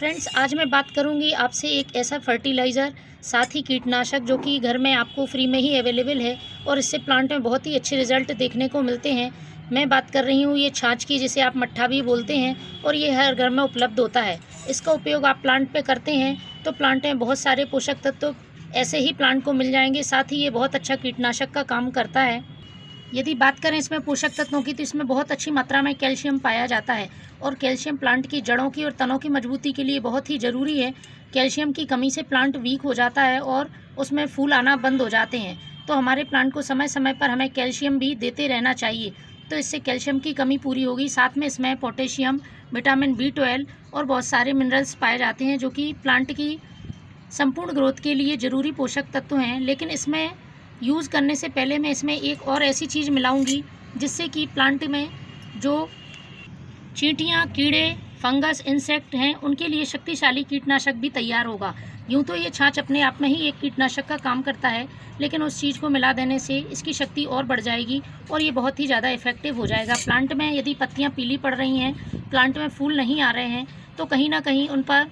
Friends, आज मैं बात करूंगी आपसे एक ऐसा फर्टिलाइज़र साथ ही कीटनाशक जो कि घर में आपको फ्री में ही अवेलेबल है और इससे प्लांट में बहुत ही अच्छे रिज़ल्ट देखने को मिलते हैं। मैं बात कर रही हूँ ये छाछ की, जिसे आप मट्ठा भी बोलते हैं, और ये हर घर में उपलब्ध होता है। इसका उपयोग आप प्लांट पे करते हैं तो प्लांट में बहुत सारे पोषक तत्व ऐसे ही प्लांट को मिल जाएंगे। साथ ही ये बहुत अच्छा कीटनाशक का काम करता है। यदि बात करें इसमें पोषक तत्वों की, तो इसमें बहुत अच्छी मात्रा में कैल्शियम पाया जाता है और कैल्शियम प्लांट की जड़ों की और तनों की मजबूती के लिए बहुत ही ज़रूरी है। कैल्शियम की कमी से प्लांट वीक हो जाता है और उसमें फूल आना बंद हो जाते हैं। तो हमारे प्लांट को समय समय पर हमें कैल्शियम भी देते रहना चाहिए, तो इससे कैल्शियम की कमी पूरी होगी। साथ में इसमें पोटेशियम, विटामिन B12 और बहुत सारे मिनरल्स पाए जाते हैं जो कि प्लांट की संपूर्ण ग्रोथ के लिए ज़रूरी पोषक तत्व हैं। लेकिन इसमें यूज़ करने से पहले मैं इसमें एक और ऐसी चीज़ मिलाऊंगी जिससे कि प्लांट में जो चींटियाँ, कीड़े, फंगस, इंसेक्ट हैं उनके लिए शक्तिशाली कीटनाशक भी तैयार होगा। यूँ तो ये छाछ अपने आप में ही एक कीटनाशक का काम करता है, लेकिन उस चीज़ को मिला देने से इसकी शक्ति और बढ़ जाएगी और ये बहुत ही ज़्यादा इफ़ेक्टिव हो जाएगा। प्लांट में यदि पत्तियाँ पीली पड़ रही हैं, प्लांट में फूल नहीं आ रहे हैं, तो कहीं ना कहीं उन पर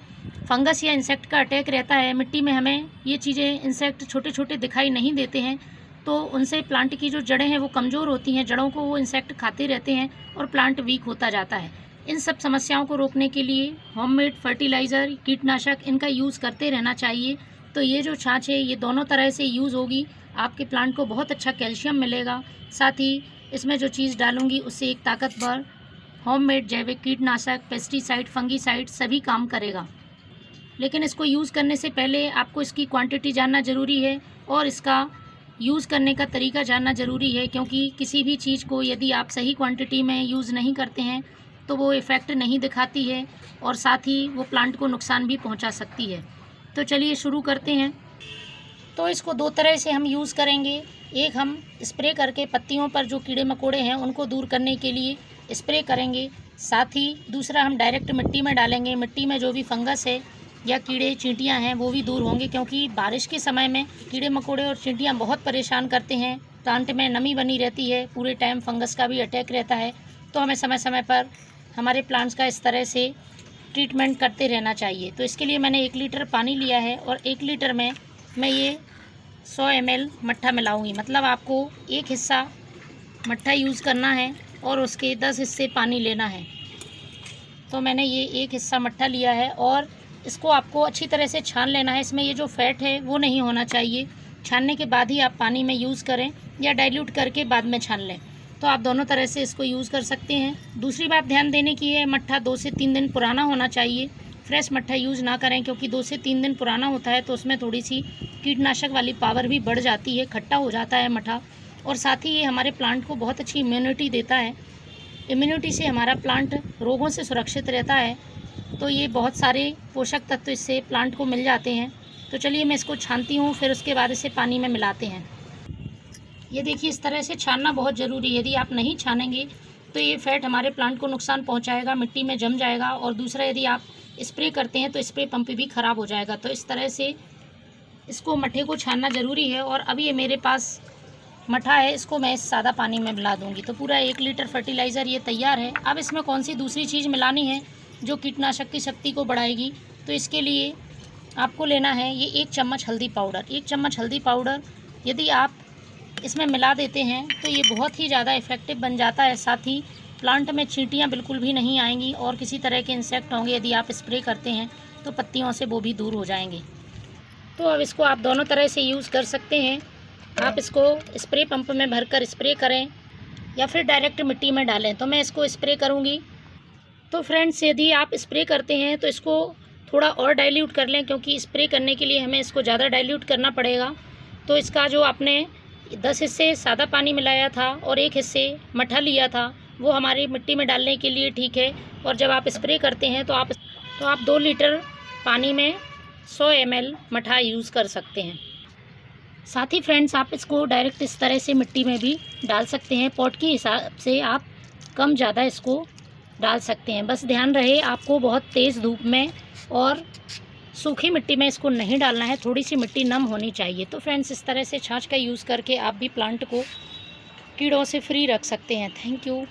फंगस या इंसेक्ट का अटैक रहता है। मिट्टी में हमें ये चीज़ें, इंसेक्ट छोटे छोटे दिखाई नहीं देते हैं, तो उनसे प्लांट की जो जड़ें हैं वो कमज़ोर होती हैं, जड़ों को वो इंसेक्ट खाते रहते हैं और प्लांट वीक होता जाता है। इन सब समस्याओं को रोकने के लिए होममेड फर्टिलाइज़र, कीटनाशक, इनका यूज़ करते रहना चाहिए। तो ये जो छाछ है ये दोनों तरह से यूज़ होगी। आपके प्लांट को बहुत अच्छा कैल्शियम मिलेगा, साथ ही इसमें जो चीज़ डालूंगी उससे एक ताकतवर होममेड जैविक कीटनाशक, पेस्टिसाइड, फंगीसाइड सभी काम करेगा। लेकिन इसको यूज़ करने से पहले आपको इसकी क्वांटिटी जानना ज़रूरी है और इसका यूज़ करने का तरीका जानना ज़रूरी है, क्योंकि किसी भी चीज़ को यदि आप सही क्वांटिटी में यूज़ नहीं करते हैं तो वो इफ़ेक्ट नहीं दिखाती है और साथ ही वो प्लांट को नुकसान भी पहुंचा सकती है। तो चलिए शुरू करते हैं। तो इसको दो तरह से हम यूज़ करेंगे। एक, हम स्प्रे करके पत्तियों पर जो कीड़े मकोड़े हैं उनको दूर करने के लिए स्प्रे करेंगे। साथ ही दूसरा, हम डायरेक्ट मिट्टी में डालेंगे। मिट्टी में जो भी फंगस है या कीड़े चींटियां हैं वो भी दूर होंगे, क्योंकि बारिश के समय में कीड़े मकोड़े और चींटियां बहुत परेशान करते हैं। प्लांट में नमी बनी रहती है, पूरे टाइम फंगस का भी अटैक रहता है। तो हमें समय समय पर हमारे प्लांट्स का इस तरह से ट्रीटमेंट करते रहना चाहिए। तो इसके लिए मैंने 1 लीटर पानी लिया है और 1 लीटर में मैं ये 100 ml मट्ठा मिलाऊंगी। मतलब आपको 1 हिस्सा मट्ठा यूज़ करना है और उसके 10 हिस्से पानी लेना है। तो मैंने ये 1 हिस्सा मट्ठा लिया है और इसको आपको अच्छी तरह से छान लेना है। इसमें ये जो फैट है वो नहीं होना चाहिए। छानने के बाद ही आप पानी में यूज़ करें या डाइल्यूट करके बाद में छान लें। तो आप दोनों तरह से इसको यूज़ कर सकते हैं। दूसरी बात ध्यान देने की है, मट्ठा 2 से 3 दिन पुराना होना चाहिए। फ्रेश मट्ठा यूज़ ना करें, क्योंकि 2 से 3 दिन पुराना होता है तो उसमें थोड़ी सी कीटनाशक वाली पावर भी बढ़ जाती है, खट्टा हो जाता है मट्ठा। और साथ ही ये हमारे प्लांट को बहुत अच्छी इम्यूनिटी देता है। इम्यूनिटी से हमारा प्लांट रोगों से सुरक्षित रहता है। तो ये बहुत सारे पोषक तत्व इससे प्लांट को मिल जाते हैं। तो चलिए मैं इसको छानती हूँ, फिर उसके बाद इसे पानी में मिलाते हैं। ये देखिए, इस तरह से छानना बहुत ज़रूरी है। यदि आप नहीं छानेंगे तो ये फैट हमारे प्लांट को नुकसान पहुंचाएगा, मिट्टी में जम जाएगा। और दूसरा, यदि आप स्प्रे करते हैं तो स्प्रे पंप भी ख़राब हो जाएगा। तो इस तरह से इसको मट्ठे को छानना ज़रूरी है। और अभी ये मेरे पास मट्ठा है, इसको मैं इस सादा पानी में मिला दूँगी। तो पूरा 1 लीटर फर्टिलाइज़र ये तैयार है। अब इसमें कौन सी दूसरी चीज़ मिलानी है जो कीटनाशक की शक्ति को बढ़ाएगी, तो इसके लिए आपको लेना है ये 1 चम्मच हल्दी पाउडर। 1 चम्मच हल्दी पाउडर यदि आप इसमें मिला देते हैं तो ये बहुत ही ज़्यादा इफ़ेक्टिव बन जाता है। साथ ही प्लांट में चींटियाँ बिल्कुल भी नहीं आएंगी और किसी तरह के इंसेक्ट होंगे यदि आप स्प्रे करते हैं तो पत्तियों से वो भी दूर हो जाएंगे। तो अब इसको आप दोनों तरह से यूज़ कर सकते हैं। आप इसको स्प्रे पंप में भरकर स्प्रे करें या फिर डायरेक्ट मिट्टी में डालें। तो मैं इसको स्प्रे करूँगी। तो फ्रेंड्स, यदि आप स्प्रे करते हैं तो इसको थोड़ा और डाइल्यूट कर लें, क्योंकि स्प्रे करने के लिए हमें इसको ज़्यादा डाइल्यूट करना पड़ेगा। तो इसका जो आपने 10 हिस्से सादा पानी मिलाया था और 1 हिस्से मट्ठा लिया था, वो हमारी मिट्टी में डालने के लिए ठीक है। और जब आप स्प्रे करते हैं तो आप 2 लीटर पानी में 100 ml मट्ठा यूज़ कर सकते हैं। साथ ही फ्रेंड्स, आप इसको डायरेक्ट इस तरह से मिट्टी में भी डाल सकते हैं। पॉट के हिसाब से आप कम ज़्यादा इसको डाल सकते हैं। बस ध्यान रहे आपको बहुत तेज़ धूप में और सूखी मिट्टी में इसको नहीं डालना है, थोड़ी सी मिट्टी नम होनी चाहिए। तो फ्रेंड्स, इस तरह से छाछ का यूज़ करके आप भी प्लांट को कीड़ों से फ्री रख सकते हैं। Thank you.